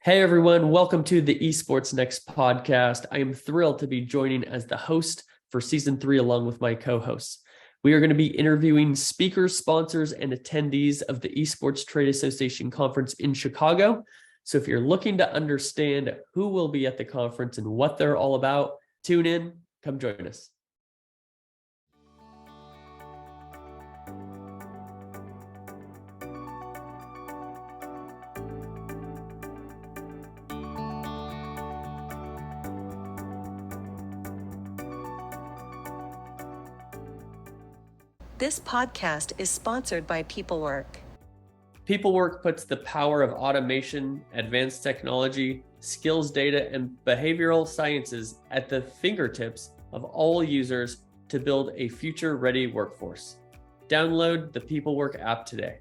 Hey everyone, welcome to the EsportsNext podcast. I am thrilled to be joining as the host for season 3 along with my co-hosts. We are going to be interviewing speakers, sponsors, and attendees of the Esports Trade Association conference in Chicago. So if you're looking to understand who will be at the conference and what they're all about, tune in, come join us. This podcast is sponsored by PeopleWork. PeopleWork puts the power of automation, advanced technology, skills data, and behavioral sciences at the fingertips of all users to build a future-ready workforce. Download the PeopleWork app today.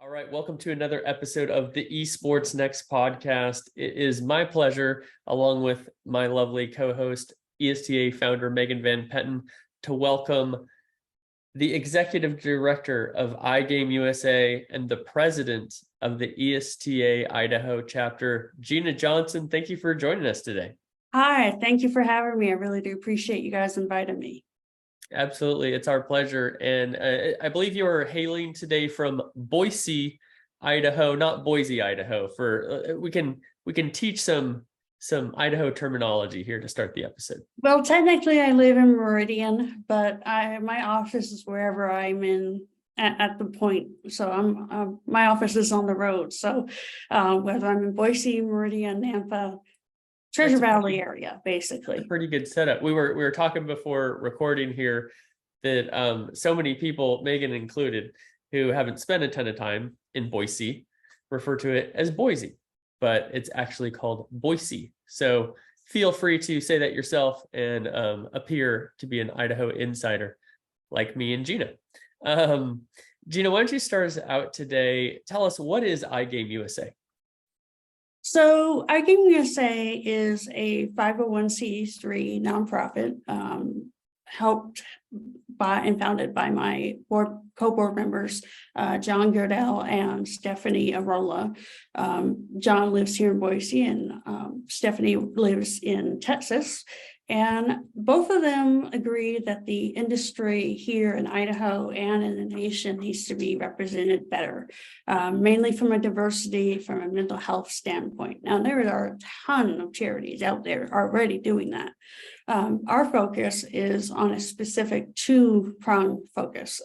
All right, welcome to another episode of the EsportsNext podcast. It is my pleasure, along with my lovely co-host, ESTA founder Megan Van Petten, to welcome the executive director of iGame USA and the president of the ESTA Idaho chapter, Gina Johnson. Thank you for joining us today. Hi, thank you for having me. I really do appreciate you guys inviting me. Absolutely, it's our pleasure. And I believe you are hailing today from Boise, Idaho, not Boise, Idaho. For we can teach some Idaho terminology here to start the episode. Well, technically I live in Meridian, but my office is wherever I'm in at the point. So my office is on the road. So whether I'm in Boise, Meridian, Nampa, Treasure Valley area, basically. A pretty good setup. We were talking before recording here that so many people, Megan included, who haven't spent a ton of time in Boise, refer to it as Boise, but it's actually called Boise. So feel free to say that yourself and appear to be an Idaho insider like me and Gina. Gina, why don't you start us out today? Tell us, what is iGame USA? So iGame USA is a 501c3 nonprofit, helped by and founded by my co-board members, John Girdell and Stephanie Arola. John lives here in Boise and Stephanie lives in Texas. And both of them agree that the industry here in Idaho and in the nation needs to be represented better, mainly from a diversity, from a mental health standpoint. Now, there are a ton of charities out there already doing that. Our focus is on a specific two-pronged focus.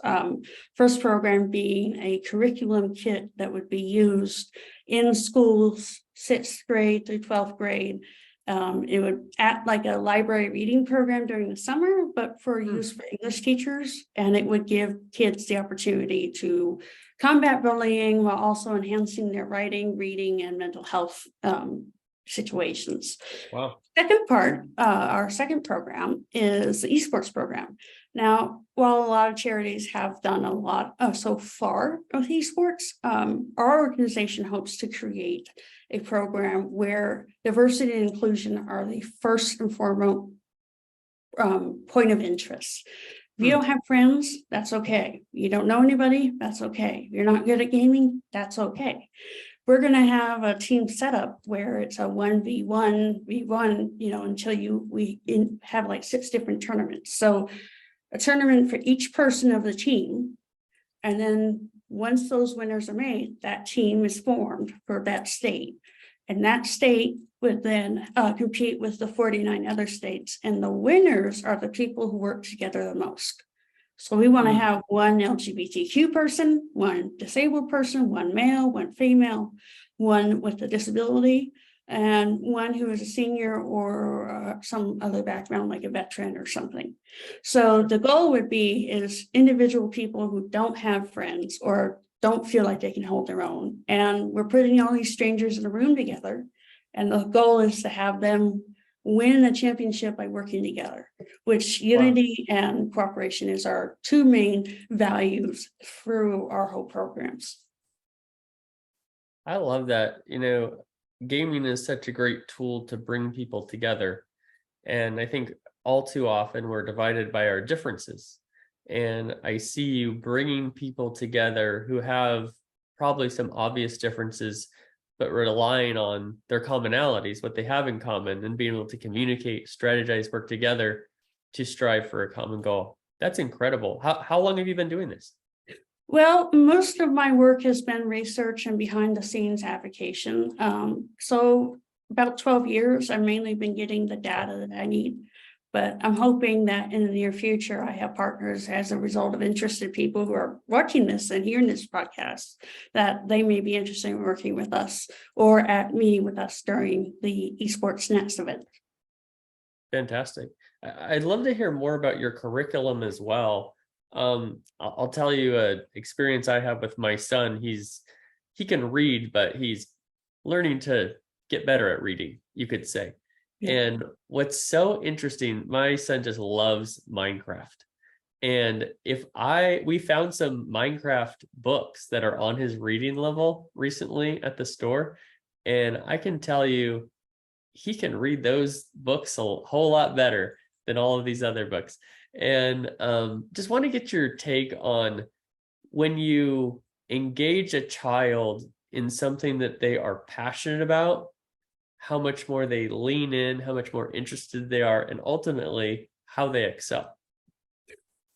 First program being a curriculum kit that would be used in schools, 6th grade through 12th grade. It would act like a library reading program during the summer, but for use for English teachers, and it would give kids the opportunity to combat bullying while also enhancing their writing, reading, and mental health situations. Wow. Second part, our second program is the esports program. Now, while a lot of charities have done a lot so far with esports, our organization hopes to create a program where diversity and inclusion are the first and foremost point of interest. If you don't have friends, that's okay. You don't know anybody, that's okay. You're not good at gaming, that's okay. We're going to have a team setup where it's a 1v1, until we have like 6 different tournaments. So a tournament for each person of the team. And then once those winners are made, that team is formed for that state. And that state would then compete with the 49 other states. And the winners are the people who work together the most. So we want to have one LGBTQ person, one disabled person, one male, one female, one with a disability, and one who is a senior or some other background like a veteran or something. So the goal would be is individual people who don't have friends or don't feel like they can hold their own. And we're putting all these strangers in a room together. And the goal is to have them win the championship by working together, which unity and cooperation is our 2 main values through our whole programs. I love that. Gaming is such a great tool to bring people together. And I think all too often we're divided by our differences. And I see you bringing people together who have probably some obvious differences, but relying on their commonalities, what they have in common, and being able to communicate, strategize, work together to strive for a common goal. That's incredible. How long have you been doing this? Well, most of my work has been research and behind the scenes application. So about 12 years, I've mainly been getting the data that I need. But I'm hoping that in the near future, I have partners as a result of interested people who are watching this and hearing this podcast, that they may be interested in working with us or at meeting with us during the EsportsNext event. Fantastic. I'd love to hear more about your curriculum as well. I'll tell you an experience I have with my son. He can read, but he's learning to get better at reading, you could say. Yeah. And what's so interesting, my son just loves Minecraft. And we found some Minecraft books that are on his reading level recently at the store. And I can tell you, he can read those books a whole lot better than all of these other books. And just want to get your take on when you engage a child in something that they are passionate about, how much more they lean in, how much more interested they are, and ultimately how they excel.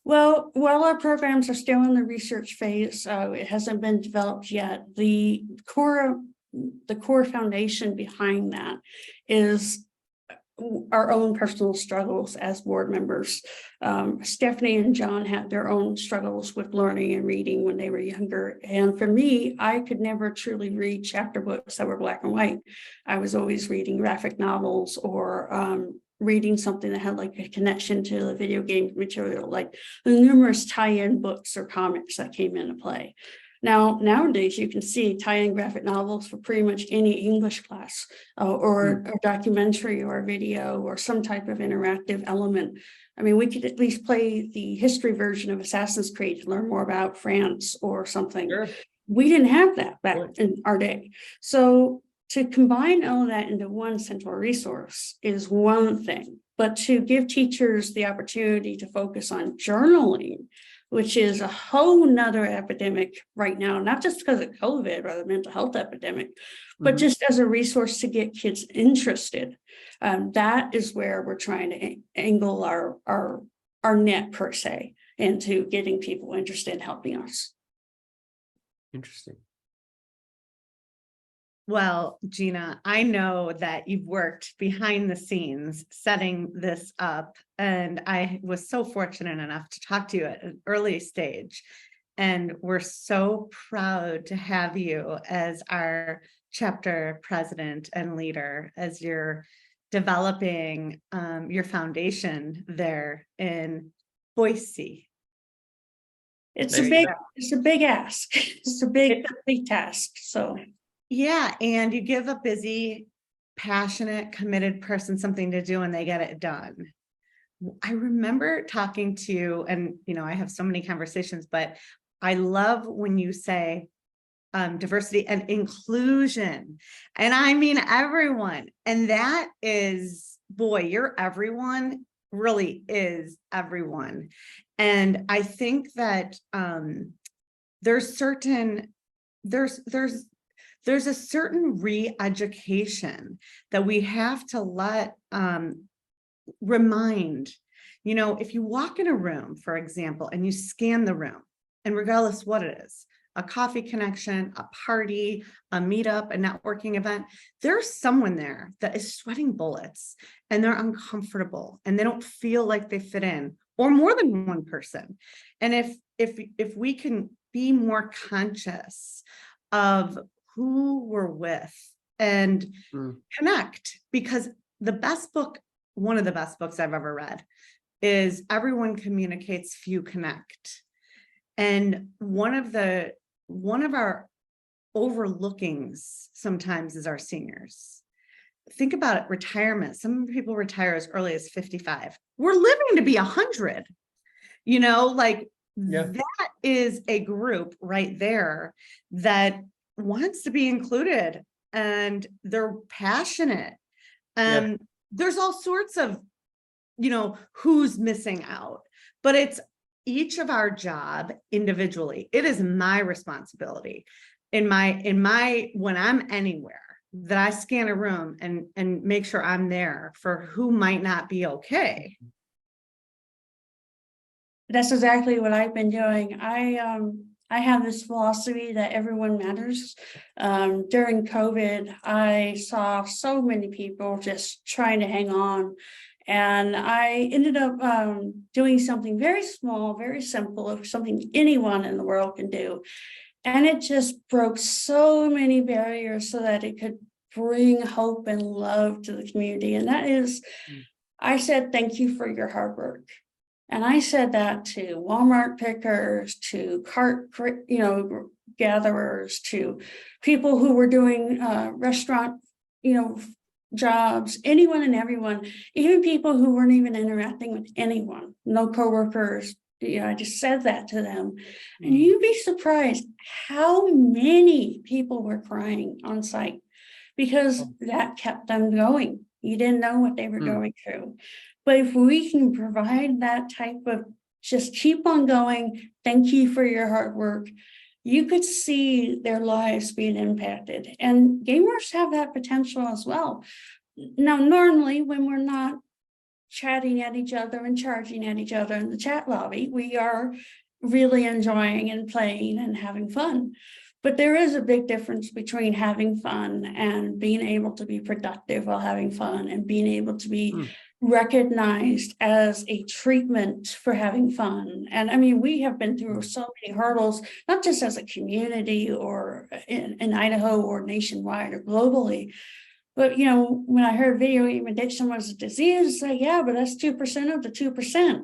Well, while our programs are still in the research phase, it hasn't been developed yet. The core foundation behind that is our own personal struggles as board members. Stephanie and John had their own struggles with learning and reading when they were younger. And for me, I could never truly read chapter books that were black and white. I was always reading graphic novels or reading something that had like a connection to the video game material, like the numerous tie-in books or comics that came into play. Now, nowadays, you can see tie-in graphic novels for pretty much any English class or a documentary or a video or some type of interactive element. I mean, we could at least play the history version of Assassin's Creed to learn more about France or something. Sure. We didn't have that back in our day. So to combine all of that into one central resource is one thing, but to give teachers the opportunity to focus on journaling, which is a whole nother epidemic right now, not just because of COVID or the mental health epidemic, but just as a resource to get kids interested. That is where we're trying to angle our net per se into getting people interested in helping us. Interesting. Well, Gina, I know that you've worked behind the scenes setting this up, and I was so fortunate enough to talk to you at an early stage. And we're so proud to have you as our chapter president and leader as you're developing your foundation there in Boise. It's a big ask. It's a big task. So. Yeah, and you give a busy, passionate, committed person something to do and they get it done. I remember talking to you, and I have so many conversations, but I love when you say diversity and inclusion. And I mean everyone. And that is, boy, your everyone really is everyone. And I think that there's a certain re-education that we have to let remind, if you walk in a room, for example, and you scan the room, and regardless what it is, a coffee connection, a party, a meetup, a networking event, there's someone there that is sweating bullets and they're uncomfortable and they don't feel like they fit in, or more than one person. And if we can be more conscious of who we're with and connect, because one of the best books I've ever read is Everyone Communicates, Few Connect. And one of our overlookings sometimes is our seniors. Think about it, retirement. Some people retire as early as 55. We're living to be 100, that is a group right there that wants to be included and they're passionate. There's all sorts of, who's missing out, but it's each of our job individually. It is my responsibility. in my, when I'm anywhere, that I scan a room and make sure I'm there for who might not be okay. That's exactly what I've been doing. I have this philosophy that everyone matters. During COVID, I saw so many people just trying to hang on. And I ended up doing something very small, very simple, something anyone in the world can do. And it just broke so many barriers so that it could bring hope and love to the community. And that is, I said, thank you for your hard work. And I said that to Walmart pickers, to cart, gatherers, to people who were doing restaurant, jobs, anyone and everyone, even people who weren't even interacting with anyone, no coworkers. I just said that to them. And you'd be surprised how many people were crying on site because that kept them going. You didn't know what they were going through. But if we can provide that type of just keep on going, thank you for your hard work, you could see their lives being impacted. And gamers have that potential as well. Now, normally when we're not chatting at each other and charging at each other in the chat lobby, we are really enjoying and playing and having fun. But there is a big difference between having fun and being able to be productive while having fun and being able to be recognized as a treatment for having fun. And I mean, we have been through so many hurdles, not just as a community or in Idaho or nationwide or globally. But, when I heard video game addiction was a disease, it's like, yeah, but that's 2% of the 2%.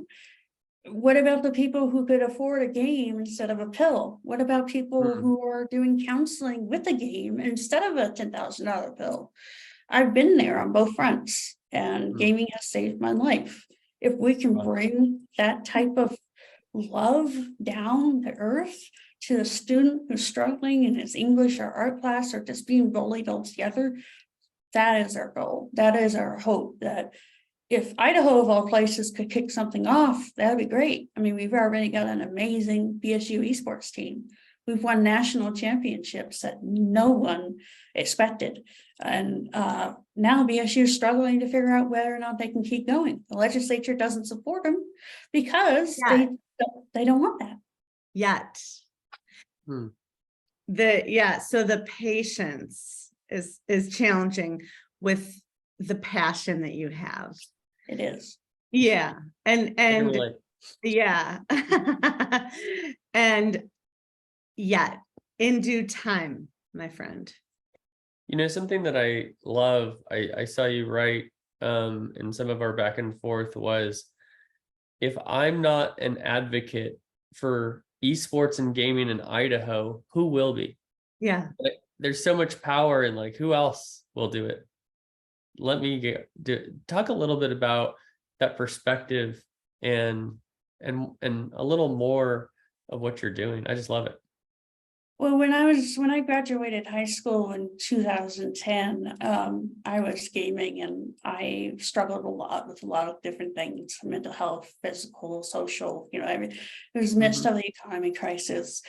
What about the people who could afford a game instead of a pill? What about people who are doing counseling with a game instead of a $10,000 pill? I've been there on both fronts, and gaming has saved my life. If we can bring that type of love down to earth to a student who's struggling in his English or art class or just being bullied altogether, that is our goal. That is our hope, that if Idaho, of all places, could kick something off, that'd be great. I mean, we've already got an amazing BSU esports team. We've won national championships that no one expected. And now BSU is struggling to figure out whether or not they can keep going. The legislature doesn't support them because they don't want that. Yet. So the patience is challenging with the passion that you have. It is. Yeah. And yeah. And yet in due time, my friend. Something that I love, I saw you write in some of our back and forth was, if I'm not an advocate for esports and gaming in Idaho, who will be? Yeah. There's so much power in who else will do it? Let me talk a little bit about that perspective and a little more of what you're doing. I just love it. Well, when I graduated high school in 2010, I was gaming and I struggled a lot with a lot of different things: mental health, physical, social. It was midst of the economy crisis.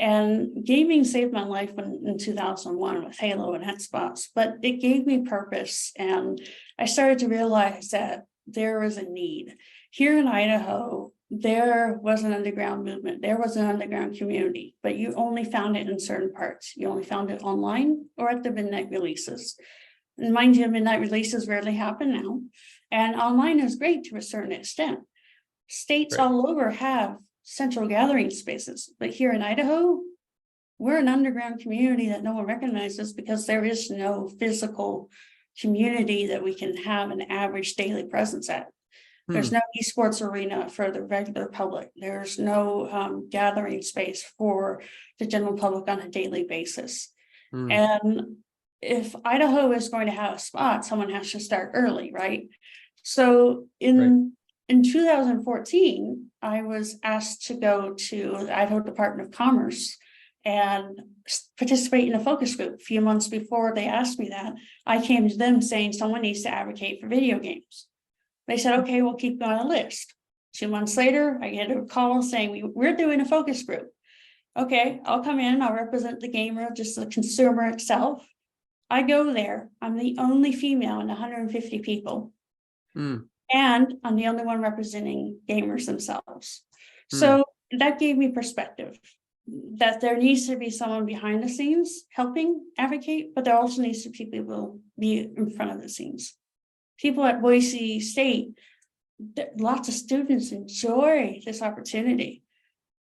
And gaming saved my life in 2001 with Halo and Hotspots, but it gave me purpose. And I started to realize that there was a need. Here in Idaho, there was an underground movement. There was an underground community, but you only found it in certain parts. You only found it online or at the midnight releases. And mind you, midnight releases rarely happen now. And online is great to a certain extent. States all over have central gathering spaces, but here in Idaho, we're an underground community that no one recognizes because there is no physical community that we can have an average daily presence at. There's no esports arena for the regular public. There's no gathering space for the general public on a daily basis. And if Idaho is going to have a spot, someone has to start early, right? So in 2014, I was asked to go to the Idaho Department of Commerce and participate in a focus group. A few months before they asked me that, I came to them saying someone needs to advocate for video games. They said, okay, we'll keep you on a list. 2 months later, I get a call saying we're doing a focus group. Okay, I'll come in, I'll represent the gamer, just the consumer itself. I go there, I'm the only female in 150 people. Mm, And I'm the only one representing gamers themselves. mm, So that gave me perspective that there needs to be someone behind the scenes helping advocate, but there also needs to be people who will be in front of the scenes. People at Boise State, lots of students enjoy this opportunity.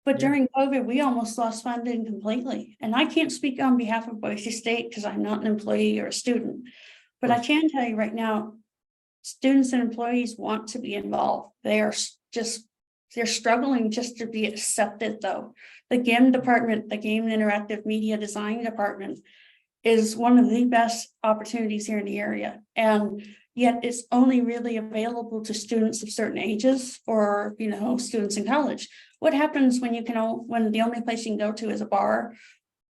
But yeah, during COVID, we almost lost funding completely. And I can't speak on behalf of Boise State because I'm not an employee or a student. But I course. can tell you right now, students and employees want to be involved. They're struggling just to be accepted though. The game department, the game interactive media design department is one of the best opportunities here in the area. And yet it's only really available to students of certain ages or, students in college. What happens when when the only place you can go to is a bar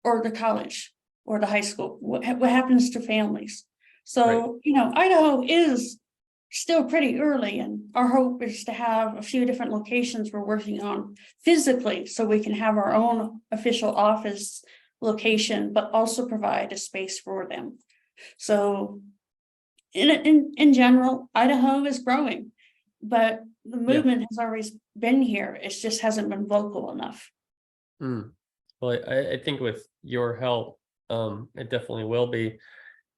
or the college or the high school? What happens to families? Right. So, Idaho is still pretty early, and our hope is to have a few different locations we're working on physically so we can have our own official office location, but also provide a space for them. So in general, Idaho is growing, but the Yeah. movement has always been here. It just hasn't been vocal enough. Mm. Well, I think with your help, it definitely will be.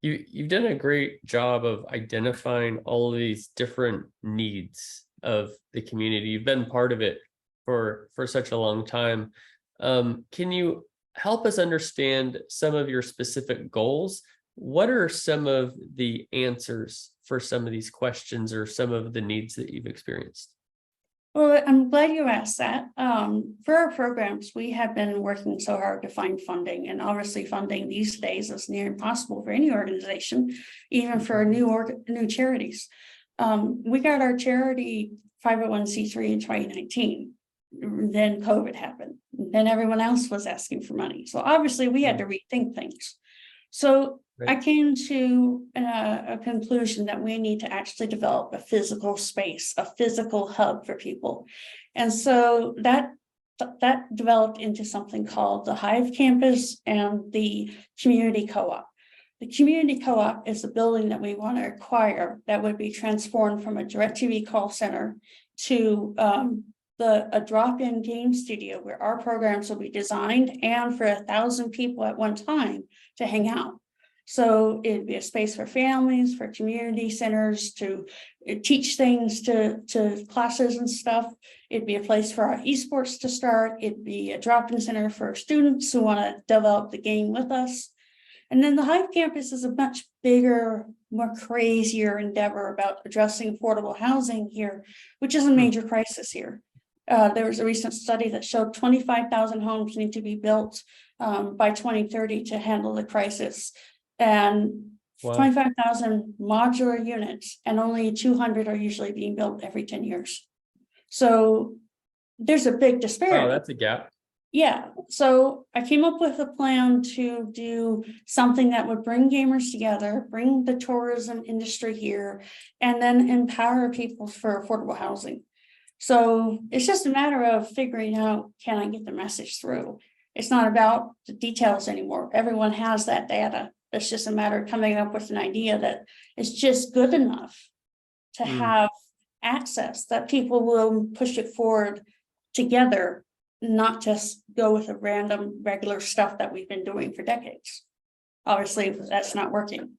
You've done a great job of identifying all of these different needs of the community. You've been part of it for such a long time. Can you help us understand some of your specific goals? What are some of the answers for some of these questions or some of the needs that you've experienced? Well, I'm glad you asked that. For our programs, we have been working so hard to find funding, and obviously funding these days is near impossible for any organization, even for new charities. We got our charity 501c3 in 2019. Then COVID happened. Then everyone else was asking for money. So obviously we had to rethink things. So I Right. came to a conclusion that we need to actually develop a physical space, a physical hub for people. And so that developed into something called the Hive Campus and the Community Co-op. The Community Co-op is a building that we want to acquire that would be transformed from a DirecTV call center to a drop-in game studio where our programs will be designed and for 1,000 people at one time to hang out. So it'd be a space for families, for community centers to teach things to classes and stuff. It'd be a place for our esports to start. It'd be a drop-in center for students who want to develop the game with us. And then the Hive Campus is a much bigger, more crazier endeavor about addressing affordable housing here, which is a major crisis here. There was a recent study that showed 25,000 homes need to be built by 2030 to handle the crisis. And Wow. 25,000 modular units, and only 200 are usually being built every 10 years. So there's a big disparity. Oh, that's a gap. Yeah, so I came up with a plan to do something that would bring gamers together, bring the tourism industry here, and then empower people for affordable housing. So it's just a matter of figuring out, can I get the message through? It's not about the details anymore. Everyone has that data. It's just a matter of coming up with an idea that is just good enough to have access, that people will push it forward together, not just go with a random regular stuff that we've been doing for decades. Obviously, that's not working.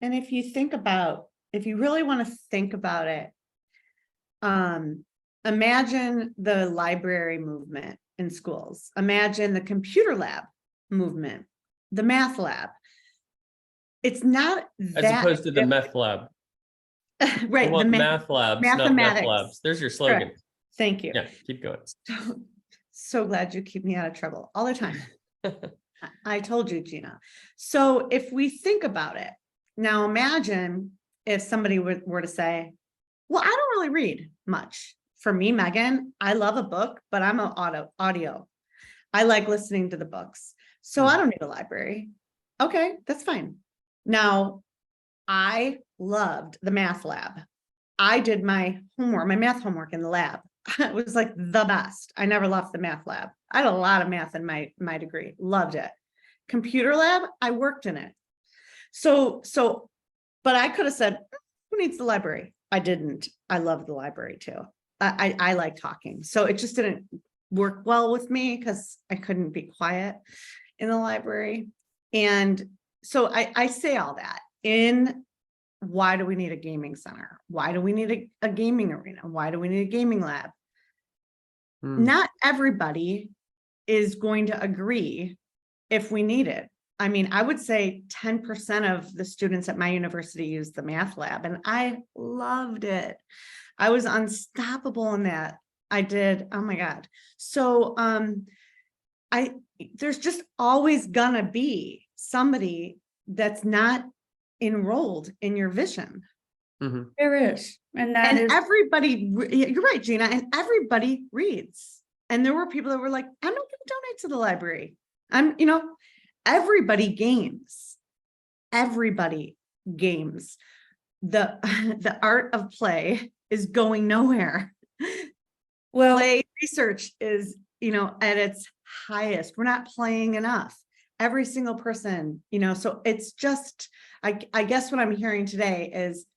And if you really want to think about it, imagine the library movement in schools. Imagine the computer lab movement, the math lab. It's not that As opposed to the meth lab. right. The math labs, not meth labs. There's your slogan. Correct. Thank you. Yeah, keep going. So glad you keep me out of trouble all the time. I told you, Gina. So if we think about it, now imagine if somebody were to say, well, I don't really read much. For me, Megan, I love a book, but I'm an audio. I like listening to the books. So I don't need a library. Okay, that's fine. Now, I loved the math lab. I did my math homework in the lab. it was like the best. I never left the math lab. I had a lot of math in my degree. Loved it. Computer lab, I worked in it. So, but I could have said, who needs the library? I didn't. I love the library too. I like talking. So it just didn't work well with me because I couldn't be quiet in the library. And so I say all that in why do we need a gaming center? Why do we need a gaming arena? Why do we need a gaming lab? Not everybody is going to agree if we need it. I mean, I would say 10% of the students at my university use the math lab, and I loved it. I was unstoppable in that. I did. Oh my God. So there's just always gonna be somebody that's not enrolled in your vision. There is. And that And is, everybody, you're right, Gina, and everybody reads. And there were people that were like, I'm not going to donate to the library. Everybody games. Everybody games. The art of play is going nowhere. well, Play research is, at its highest. We're not playing enough. Every single person, so it's just, I guess what I'm hearing today is,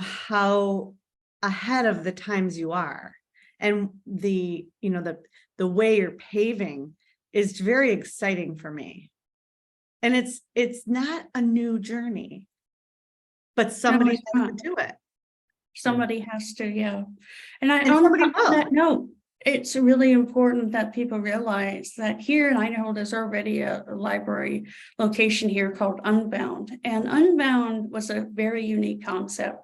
how ahead of the times you are, and the way you're paving is very exciting for me. And it's not a new journey, but somebody it's has not. to do it. Somebody has to, yeah. And And somebody on will. that note, it's really important that people realize that here in Idaho, there's already a library location here called Unbound. And Unbound was a very unique concept.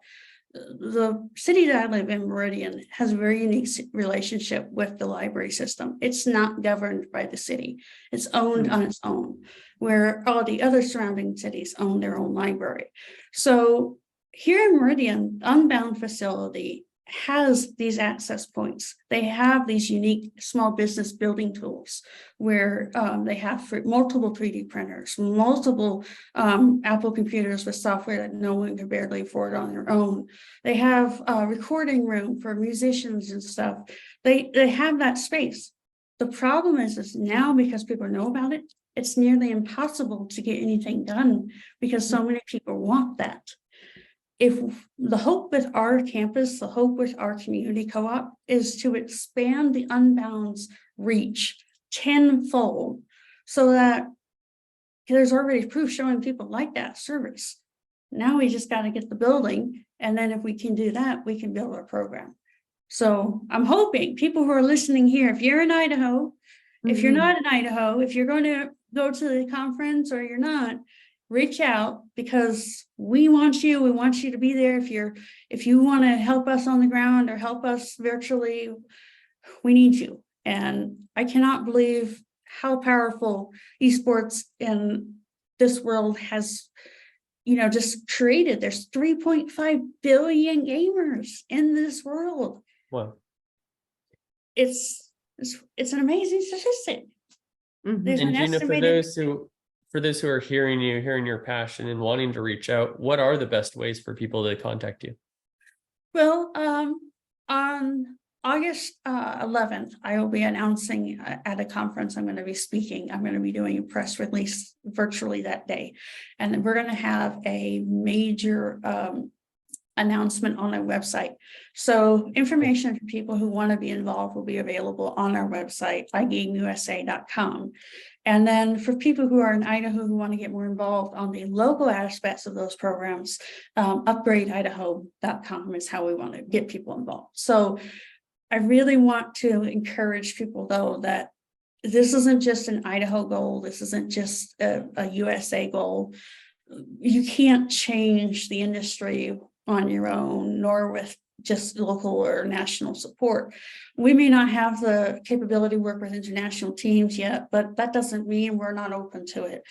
The city that I live in, Meridian, has a very unique relationship with the library system. It's not governed by the city. It's owned on its own, where all the other surrounding cities own their own library. So here in Meridian, Unbound facility has these access points. They have these unique small business building tools where they have multiple 3D printers, multiple Apple computers with software that no one can barely afford on their own. They have a recording room for musicians and stuff. They have that space. The problem is now, because people know about it, it's nearly impossible to get anything done because so many people want that. If the hope with our campus, the hope with our community co-op is to expand the Unbound's reach tenfold, so that there's already proof showing people like that service. Now we just got to get the building. And then if we can do that, we can build our program. So I'm hoping people who are listening here, if you're in Idaho, if you're not in Idaho, if you're going to go to the conference or you're not, reach out, because we want you to be there. If you want to help us on the ground or help us virtually, we need you. And I cannot believe how powerful esports in this world has, just created. There's 3.5 billion gamers in this world. Wow. It's an amazing statistic. There's And an Gina, estimated, for those who are hearing your passion and wanting to reach out, what are the best ways for people to contact you? well, on August 11th, I will be announcing at a conference I'm going to be speaking. I'm going to be doing a press release virtually that day. And then we're going to have a major announcement on our website. So information for people who want to be involved will be available on our website, iGameUSA.com. And then for people who are in Idaho who want to get more involved on the local aspects of those programs, upgradeIdaho.com is how we want to get people involved. So I really want to encourage people, though, that this isn't just an Idaho goal. This isn't just a USA goal. You can't change the industry on your own, nor with just local or national support. We may not have the capability to work with international teams yet, but that doesn't mean we're not open to it.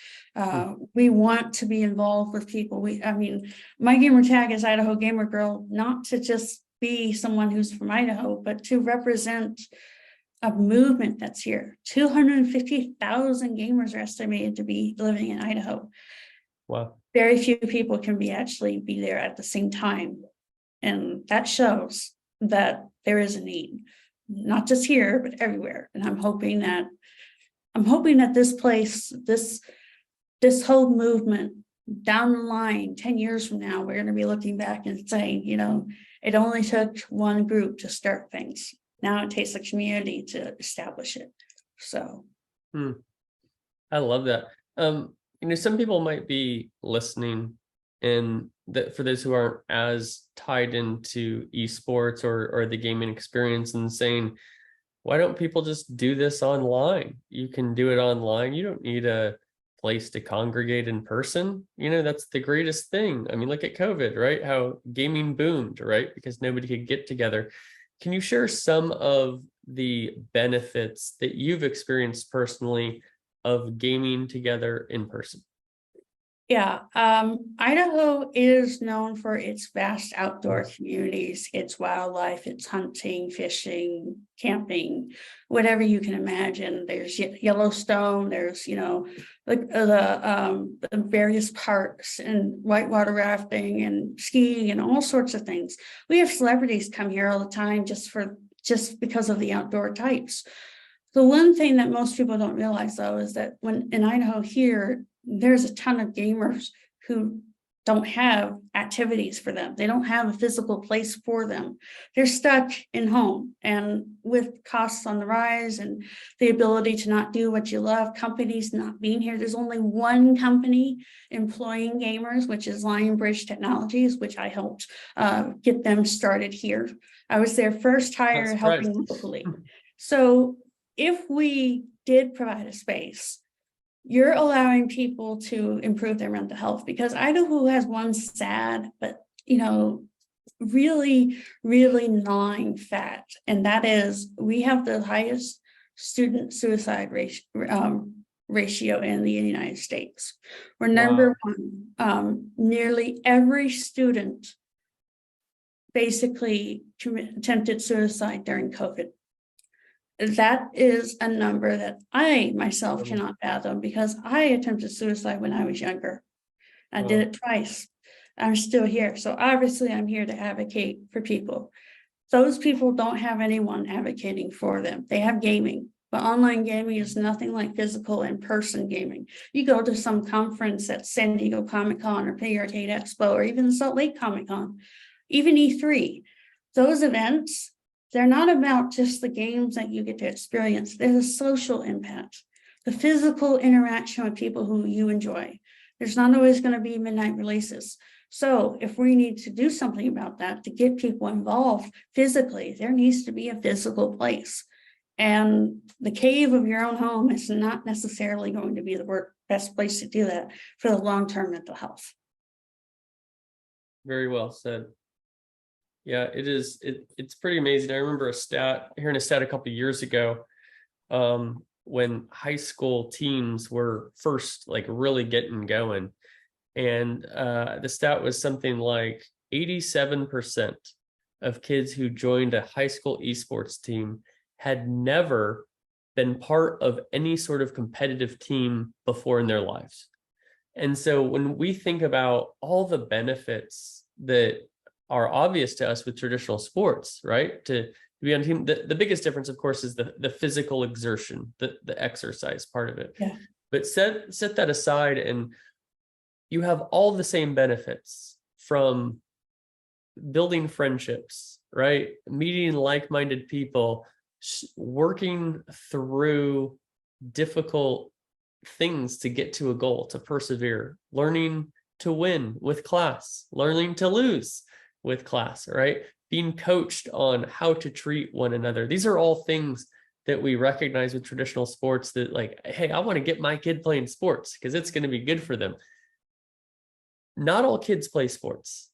We want to be involved with people. My gamer tag is Idaho Gamer Girl, not to just be someone who's from Idaho, but to represent a movement that's here. 250,000 gamers are estimated to be living in Idaho. Wow. Very few people can be there at the same time. And that shows. that there is a need, not just here, but everywhere. And I'm hoping that this place, this whole movement down the line, 10 years from now, we're going to be looking back and saying, it only took one group to start things. Now it takes a community to establish it. So. I love that. Some people might be listening, and that for those who aren't as tied into esports or the gaming experience, and saying, why don't people just do this online? You can do it online. You don't need a place to congregate in person. That's the greatest thing. I mean, look at COVID, right? How gaming boomed, right? Because nobody could get together. Can you share some of the benefits that you've experienced personally of gaming together in person? Yeah, Idaho is known for its vast outdoor communities, its wildlife, its hunting, fishing, camping, whatever you can imagine. There's Yellowstone, there's, the various parks and whitewater rafting and skiing and all sorts of things. We have celebrities come here all the time just because of the outdoor types. The one thing that most people don't realize, though, is that when in Idaho here, there's a ton of gamers who don't have activities for them. They don't have a physical place for them. They're stuck in home, and with costs on the rise and the ability to not do what you love, companies not being here. There's only one company employing gamers, which is Lionbridge Technologies, which I helped get them started here. I was their first hire helping locally. So if we did provide a space, you're allowing people to improve their mental health, because Idaho has one sad, but, really, really gnawing fact. And that is, we have the highest student suicide ratio in the United States. We're number one. Nearly every student basically attempted suicide during COVID. That is a number that I myself cannot fathom, because I attempted suicide when I was younger. I did it twice. I'm still here. So obviously I'm here to advocate for people. Those people don't have anyone advocating for them. They have gaming, but online gaming is nothing like physical in-person gaming. You go to some conference at San Diego Comic-Con or Pay Arcade Expo or even Salt Lake Comic-Con, even E3, those events, they're not about just the games that you get to experience. There's a social impact, the physical interaction with people who you enjoy. There's not always going to be midnight releases. So if we need to do something about that to get people involved physically, there needs to be a physical place. And the cave of your own home is not necessarily going to be the best place to do that for the long-term mental health. Very well said. Yeah, it is. It's pretty amazing. I remember hearing a stat a couple of years ago, when high school teams were first really getting going, and the stat was something like 87% of kids who joined a high school esports team had never been part of any sort of competitive team before in their lives. And so when we think about all the benefits that are obvious to us with traditional sports, right? To be on team, the biggest difference, of course, is the physical exertion, the exercise part of it. Yeah. But set that aside, and you have all the same benefits from building friendships, right? Meeting like-minded people, working through difficult things to get to a goal, to persevere, learning to win with class, learning to lose with class, right? Being coached on how to treat one another. These are all things that we recognize with traditional sports that hey, I want to get my kid playing sports because it's going to be good for them. Not all kids play sports.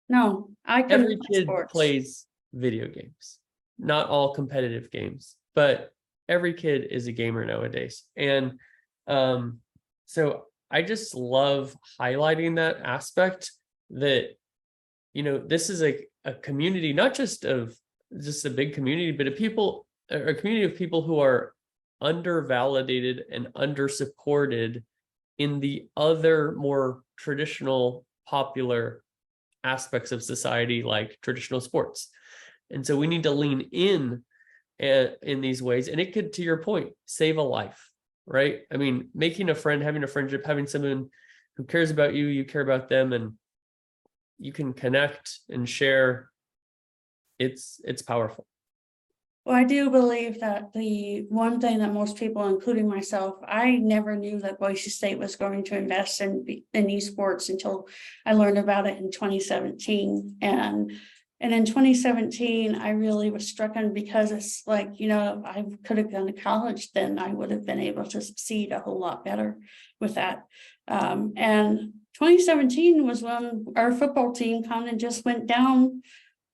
No, every kid plays video games, not all competitive games, but every kid is a gamer nowadays. And so I just love highlighting that aspect, that this is a community, not just a big community, but a community of people who are undervalidated and undersupported in the other more traditional, popular aspects of society, like traditional sports. And so we need to lean in these ways. And it could, to your point, save a life, right? I mean, making a friend, having a friendship, having someone who cares about you, you care about them, and you can connect and share. It's powerful. Well, I do believe that the one thing that most people, including myself, I never knew that Boise State was going to invest in esports until I learned about it in 2017. And in 2017, I really was struck on, because it's like, you know, I could have gone to college, then I would have been able to succeed a whole lot better with that. And 2017 was when our football team kind of just went down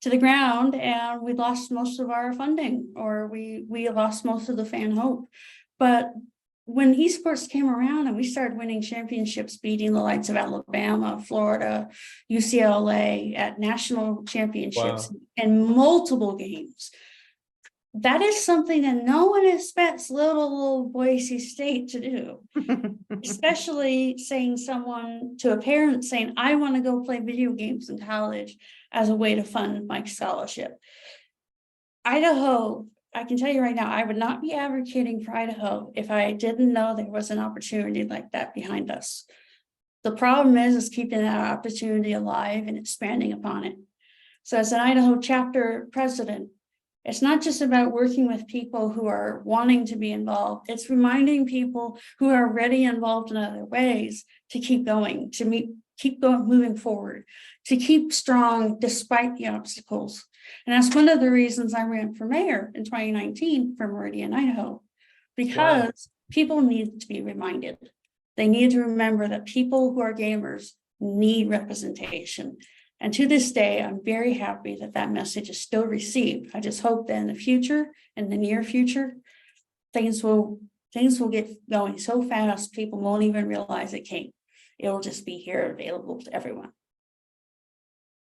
to the ground, and we lost most of our funding, or we lost most of the fan hope. But when esports came around and we started winning championships, beating the likes of Alabama, Florida, UCLA at national championships and multiple games, that is something that no one expects little Boise State to do. Especially saying to a parent saying, I want to go play video games in college as a way to fund my scholarship. Idaho, I can tell you right now, I would not be advocating for Idaho if I didn't know there was an opportunity like that behind us. The problem is keeping that opportunity alive and expanding upon it. So as an Idaho chapter president, it's not just about working with people who are wanting to be involved. It's reminding people who are already involved in other ways to keep going, keep going, moving forward, to keep strong despite the obstacles. And that's one of the reasons I ran for mayor in 2019 for Meridian, Idaho, because people need to be reminded. They need to remember that people who are gamers need representation. And to this day, I'm very happy that that message is still received. I just hope that in the future, in the near future, things will get going so fast, people won't even realize it came. It'll just be here available to everyone.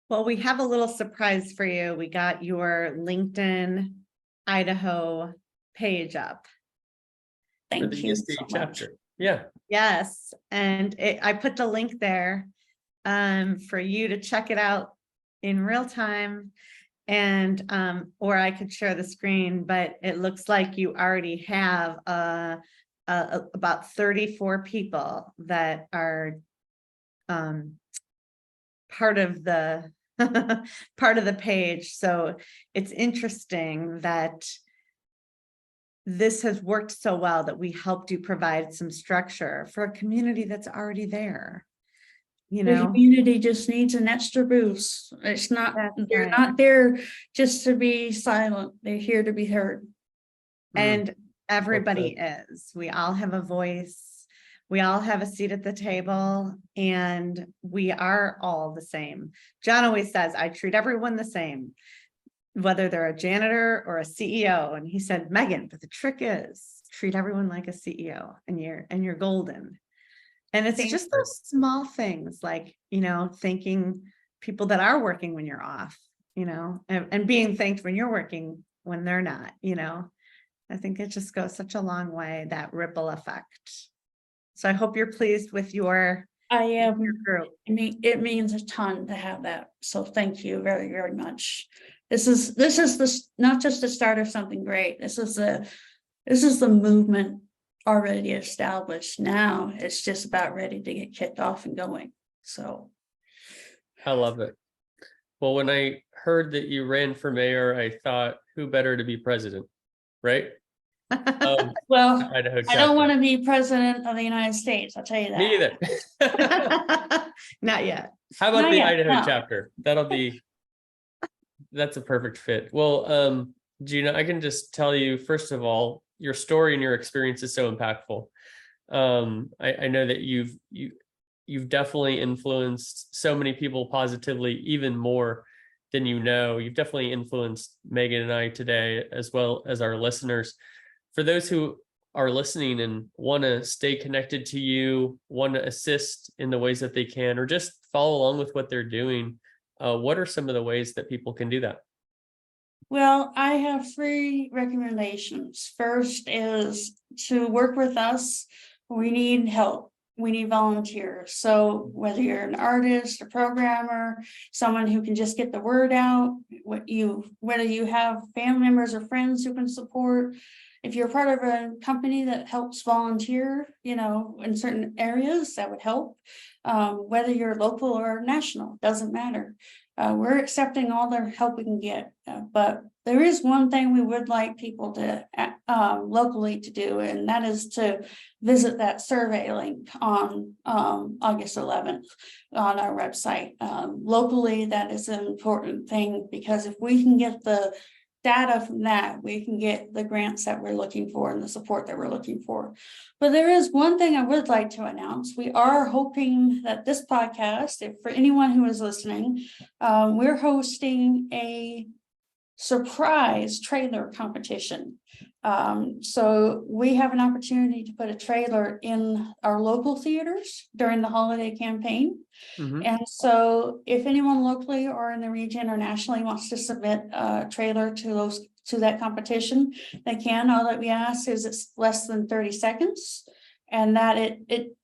Well, we have a little surprise for you. We got your LinkedIn Idaho page up. Thank you so much. Yeah. Yes. And I put the link there for you to check it out in real time, and or I could share the screen, but it looks like you already have about 34 people that are part of the part of the page. So it's interesting that this has worked so well, that we helped you provide some structure for a community that's already there. You know, the community just needs an extra boost. It's not, they're not there just to be silent. They're here to be heard. And everybody is. We all have a voice. We all have a seat at the table, and we are all the same. John always says, I treat everyone the same, whether they're a janitor or a CEO. And he said, Megan, but the trick is treat everyone like a CEO, and you're golden. And it's just those small things, like, you know, thanking people that are working when you're off, you know, and being thanked when you're working when they're not, you know. I think it just goes such a long way, that ripple effect. So I hope you're pleased with your group. I mean, it means a ton to have that. So thank you very, very much. This is not just the start of something great. This is the movement already established. Now it's just about ready to get kicked off and going. So I love it. Well, when I heard that you ran for mayor, I thought, who better to be president, right? Well, I don't want to be president of the United States, I'll tell you that. Me either. Not yet. How about the Idaho chapter? That's a perfect fit. Well, Gina, I can just tell you, first of all, your story and your experience is so impactful. I know that you've definitely influenced so many people positively, even more than you know. You've definitely influenced Megan and I today, as well as our listeners. For those who are listening and want to stay connected to you, want to assist in the ways that they can, or just follow along with what they're doing, what are some of the ways that people can do that? Well, I have 3 recommendations. First is to work with us. We need help. we need volunteers. So whether you're an artist, a programmer, someone who can just get the word out, whether you have family members or friends who can support, if you're part of a company that helps volunteer, in certain areas, that would help. Whether you're local or national, doesn't matter. We're accepting all the help we can get, but there is one thing we would like people to locally to do, and that is to visit that survey link on August 11th on our website. Locally, that is an important thing, because if we can get the data from that, we can get the grants that we're looking for and the support that we're looking for. But there is one thing I would like to announce. We are hoping that this podcast, if for anyone who is listening, we're hosting a surprise trailer competition. So we have an opportunity to put a trailer in our local theaters during the holiday campaign. Mhm. And so if anyone locally or in the region or nationally wants to submit a trailer to that competition, they can. All that we ask is it's less than 30 seconds, and that it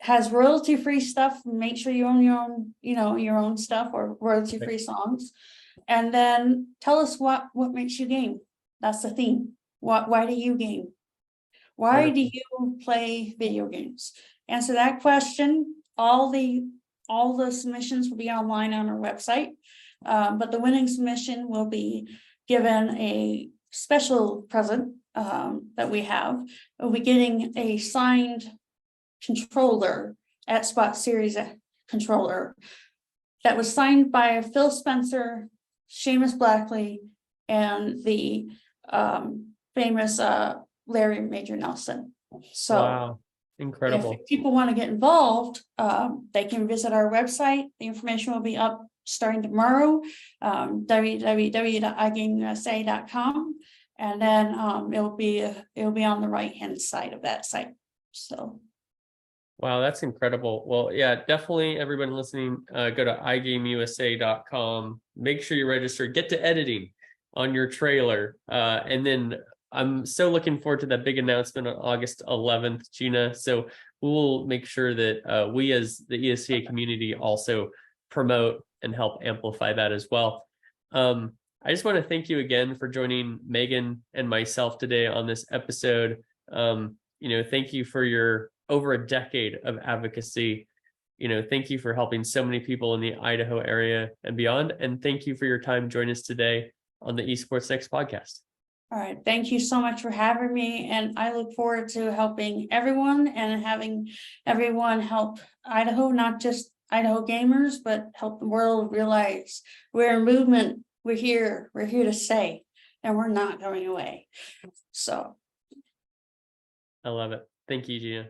has royalty-free stuff. Make sure you own your own stuff or royalty-free songs. And then tell us what makes you game. That's the theme. Why do you game? Why do you play video games? Answer that question. All the submissions will be online on our website, but the winning submission will be given a special present that we have. We'll be getting a signed controller, at Spot Series controller, that was signed by Phil Spencer, Seamus Blackley, and the famous Larry Major Nelson. So Wow, incredible. if people want to get involved, they can visit our website. The information will be up starting tomorrow, www.igameusa.com, and then it'll be on the right-hand side of that site. So. Wow, that's incredible. Well, yeah, definitely everyone listening, go to igameusa.com. Make sure you register, get to editing on your trailer. And then I'm so looking forward to that big announcement on August 11th, Gina. So we'll make sure that we as the ESCA community also promote and help amplify that as well. I just want to thank you again for joining Megan and myself today on this episode. Thank you for your over a decade of advocacy. Thank you for helping so many people in the Idaho area and beyond. And thank you for your time joining us today on the EsportsNext podcast. All right. Thank you so much for having me. And I look forward to helping everyone and having everyone help Idaho, not just Idaho gamers, but help the world realize we're a movement. We're here to stay, and we're not going away. So. I love it. Thank you, Gina.